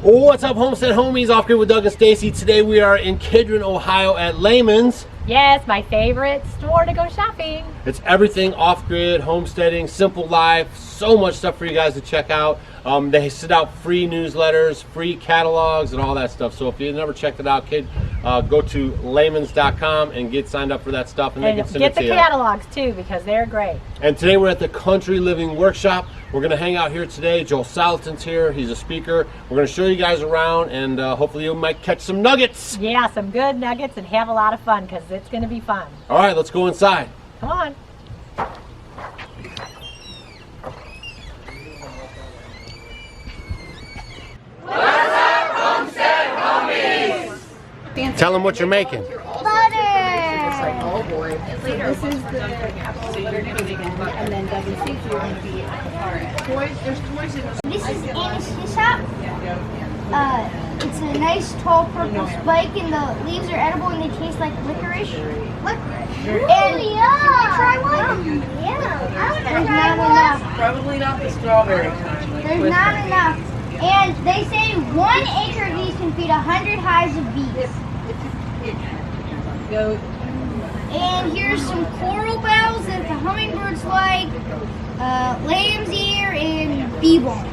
What's up, Homestead homies? Off Grid with Doug and Stacy. Today we are in Kidron, Ohio at Lehman's. Yes, my favorite store to go shopping. It's everything off-grid, homesteading, simple life, so much stuff for you guys to check out. They send out free newsletters, free catalogs, and all that stuff. So if you've never checked it out, kid, go to Lehmans.com and get signed up for that stuff. And they can send get it to the you. catalogs too, because they're great. And today we're at the Country Living Workshop. We're going to hang out here today. Joel Salatin's here. He's a speaker. We're going to show you guys around, and hopefully you might catch some nuggets. Yeah, some good nuggets, and have a lot of fun, because it's going to be fun. All right, let's go inside. Come on. Tell them what you're making. Butter! This is the butter pudding, and then Doug and Stacy are going to be at the far end. There's toys in this is Amy's shop. It's a nice tall purple spike, and the leaves are edible and they taste like licorice. And yeah! Try one? Yeah. I want to try one. Probably not the strawberry. There's not enough. And they say 1 acre of these can feed 100 hives of bees. And here's some coral bells that the hummingbirds like, lamb's ear, and bee balm.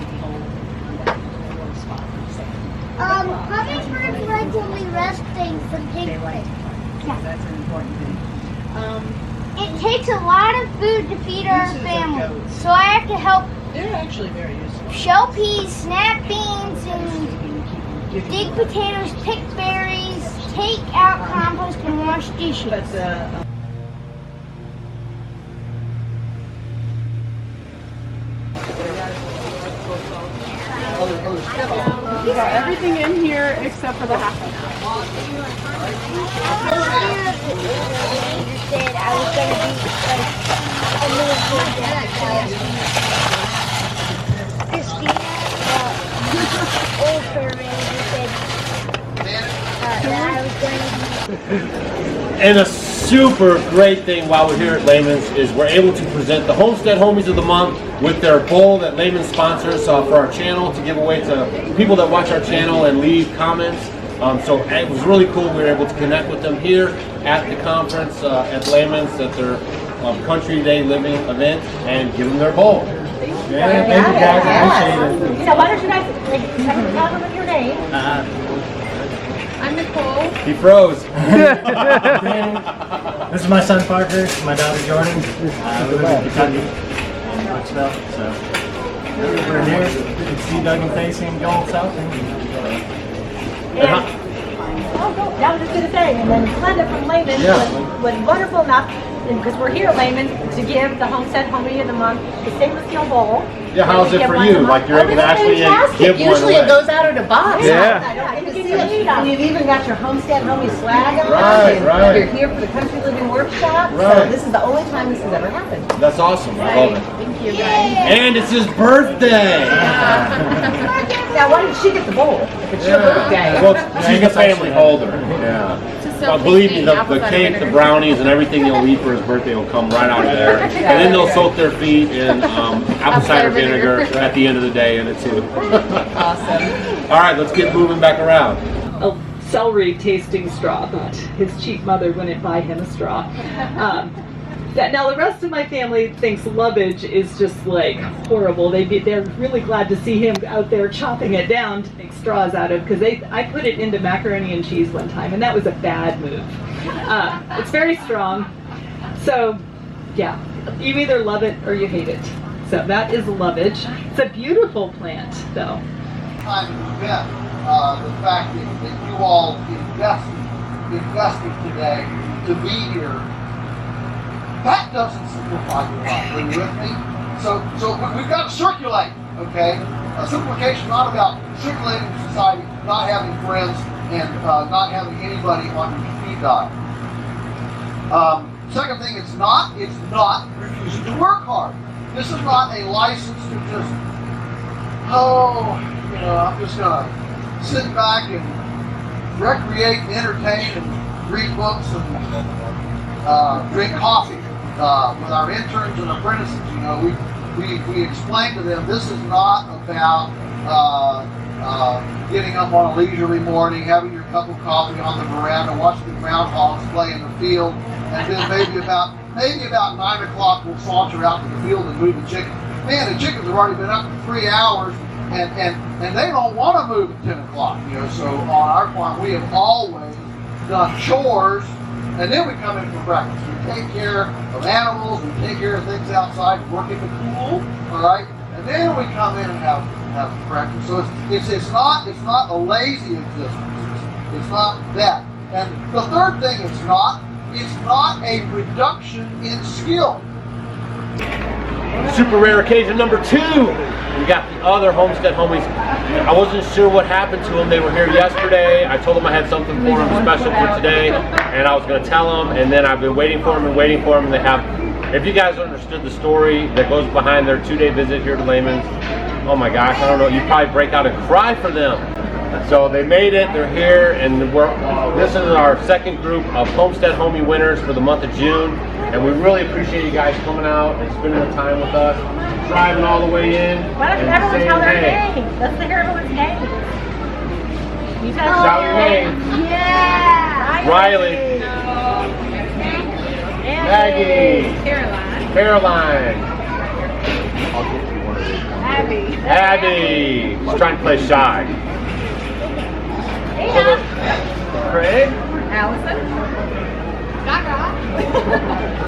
Hummingbirds like when we resting from piglet. Yeah. That's an important thing. It takes a lot of food to feed our family, so I have to help They're actually very useful. shell peas, snap beans, and dig potatoes, pick berries, take out compost, and wash dishes. But we got everything in here except for the half an hour. Said I was gonna be like a little bit Christina, old fermenter, said that I was going to be. And a super great thing while we're here at Lehman's is we're able to present the Homestead Homies of the Month with their bowl that Lehman sponsors for our channel to give away to people that watch our channel and leave comments. So it was really cool. We were able to connect with them here at the conference at Lehman's at their Country Day Living event and give them their bowl. Yeah, thank you guys. Appreciate it. So why don't you guys tell them with your name? I'm Nicole. He froze. This is my son Parker, my daughter Jordan. We live in Kentucky, Knoxville. So we're here. You can see Doug and Stacy and Joel Salatin. I was just going to say, and then Glenda from Lehman's was wonderful enough, because we're here at Lehman's, to give the Homestead Homie of the Month the stainless steel bowl. Yeah, how's it for you? Like you're able to actually give one Usually away. it goes out in a box. Yeah. I don't get to see it. And you've even got your Homestead Homie swag on. Right, and right. You're here for the Country Living Workshop. Right. So this is the only time this has ever happened. That's awesome. I love it. Thank you, guys. And it's his birthday. Now, why did she get the bowl? If it's your birthday. Well, she's a family holder. Yeah. Believe me, the cake, the brownies, and everything you'll eat for his birthday will come right out of there. And then they'll soak their feet in apple cider vinegar at the end of the day in it too. Awesome. All right, let's get moving back around. A celery tasting straw, but his cheap mother wouldn't buy him a straw. Now the rest of my family thinks lovage is just like horrible. They're really glad to see him out there chopping it down to make straws out of, because I put it into macaroni and cheese one time, and that was a bad move. It's very strong, so yeah, you either love it or you hate it. So that is lovage. It's a beautiful plant, though. Time to prevent the fact that you all invested today to be here. That doesn't simplify your life. Are you with me? So we've got to circulate, okay? Simplification is not about circulating in society, not having friends, and not having anybody on your speed dial. Second thing, it's not refusing to work hard. This is not a license to just, I'm just gonna sit back and recreate, and entertain, and read books and drink coffee. With our interns and apprentices, we explain to them this is not about getting up on a leisurely morning, having your cup of coffee on the veranda, watching the groundhogs play in the field, and then maybe about 9 o'clock we'll saunter out to the field and move the chickens. Man, the chickens have already been up for 3 hours, and they don't want to move at 10 o'clock. So on our farm, we have always done chores, and then we come in for breakfast. We take care of animals, we take care of things outside, work in the pool, all right, and then we come in and have breakfast. So it's not a lazy existence. It's not that. And the third thing, it's not a reduction in skill. Super rare occasion number 2. We got the other Homestead homies. I wasn't sure what happened to them. They were here yesterday. I told them I had something for them special for today, and I was going to tell them. And then I've been waiting for them and waiting for them. And they have, if you guys understood the story that goes behind their 2-day visit here to Lehman's, oh my gosh, I don't know, you'd probably break out and cry for them. So they made it, they're here, and this is our second group of Homestead Homie winners for the month of June. And we really appreciate you guys coming out and spending the time with us, driving all the way in. Why don't everyone tell their names? Let's hear everyone's names. You tell Shout your name. Yeah. Riley. Maggie. Caroline. I'll get you one of these. Abby. She's trying to play shy. Craig. Allison.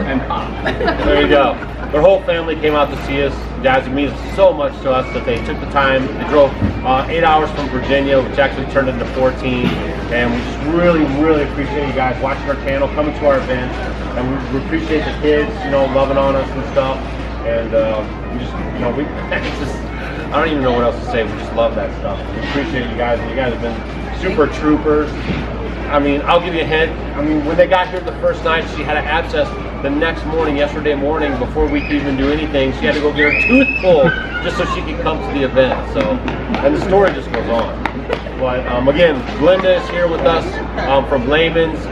And Pop. There you go. Their whole family came out to see us. Guys, it means so much to us that they took the time. They drove 8 hours from Virginia, which actually turned into 14. And we just really, really appreciate you guys watching our channel, coming to our events. And we appreciate the kids, loving on us and stuff. And we just, it's just, I don't even know what else to say. We just love that stuff. We appreciate you guys. And you guys have been super troopers. I mean, I'll give you a hint. I mean, when they got here the first night, she had an abscess. The next morning, yesterday morning, before we could even do anything, she had to go get her tooth pulled just so she could come to the event. So, and the story just goes on. But again, Glenda is here with us from Lehman's.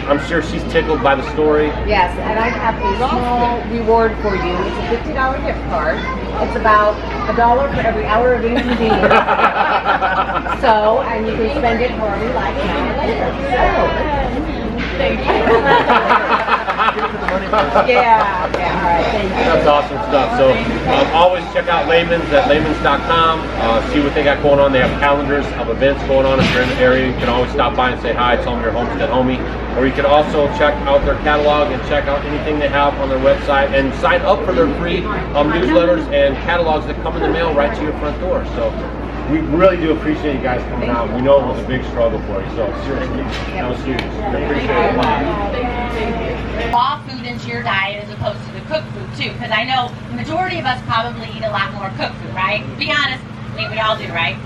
I'm sure she's tickled by the story. Yes, and I have a small reward for you. It's a $50 gift card. It's about $1 for every hour of inconvenience. So, and you can spend it however you like now or later. So, thank you. Yeah, all right, thank you. That's awesome stuff. So always check out Lehman's at Lehmans.com. See what they got going on. They have calendars of events going on. If you're in the area, you can always stop by and say hi. Tell them you're a Homestead homie. Or you can also check out their catalog and check out anything they have on their website and sign up for their free newsletters and catalogs that come in the mail right to your front door. So we really do appreciate you guys coming out. We know it was a big struggle for you. So seriously, that was huge. We appreciate it a lot. Raw food into your diet as opposed to the cooked food too, because I know the majority of us probably eat a lot more cooked food, right? Be honest, I mean, we all do, right?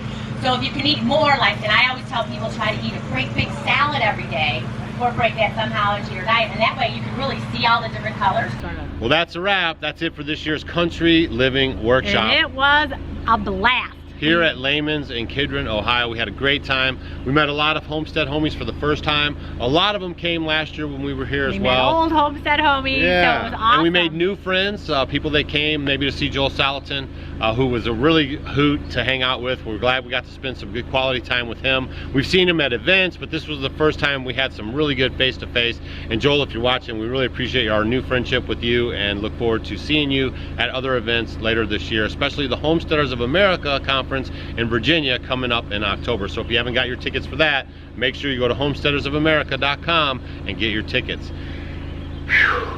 So if you can eat more, and I always tell people, try to eat a great big salad every day, incorporate that somehow into your diet, and that way you can really see all the different colors. Well, that's a wrap. That's it for this year's Country Living Workshop. And it was a blast. Here at Lehman's in Kidron, Ohio. We had a great time. We met a lot of Homestead homies for the first time. A lot of them came last year when we were here as well. Old Homestead homies, yeah. So it was awesome. And we made new friends, people that came maybe to see Joel Salatin, who was a really hoot to hang out with. We're glad we got to spend some good quality time with him. We've seen him at events, but this was the first time we had some really good face-to-face. And Joel, if you're watching, we really appreciate our new friendship with you and look forward to seeing you at other events later this year, especially the Homesteaders of America Conference in Virginia coming up in October. So if you haven't got your tickets for that, make sure you go to homesteadersofamerica.com and get your tickets.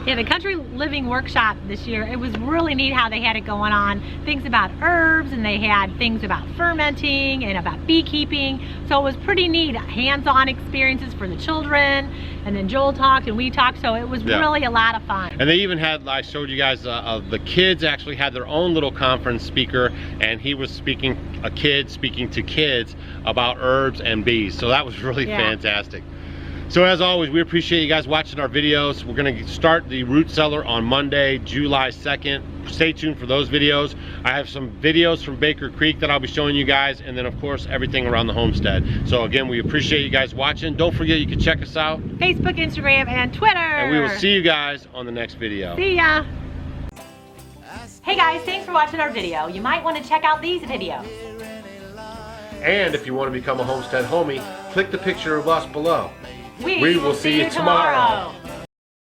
Yeah, the Country Living Workshop this year, it was really neat how they had it going on. Things about herbs, and they had things about fermenting and about beekeeping. So it was pretty neat, hands-on experiences for the children. And then Joel talked and we talked, so it was really a lot of fun. And they even had, I showed you guys, the kids actually had their own little conference speaker, and he was speaking, a kid speaking to kids about herbs and bees. So that was really fantastic. So as always, we appreciate you guys watching our videos. We're gonna start the root cellar on Monday, July 2nd. Stay tuned for those videos. I have some videos from Baker Creek that I'll be showing you guys, and then of course, everything around the homestead. So again, we appreciate you guys watching. Don't forget, you can check us out. Facebook, Instagram, and Twitter. And we will see you guys on the next video. See ya. Hey guys, thanks for watching our video. You might want to check out these videos. And if you want to become a Homestead homie, click the picture of us below. We will see you tomorrow.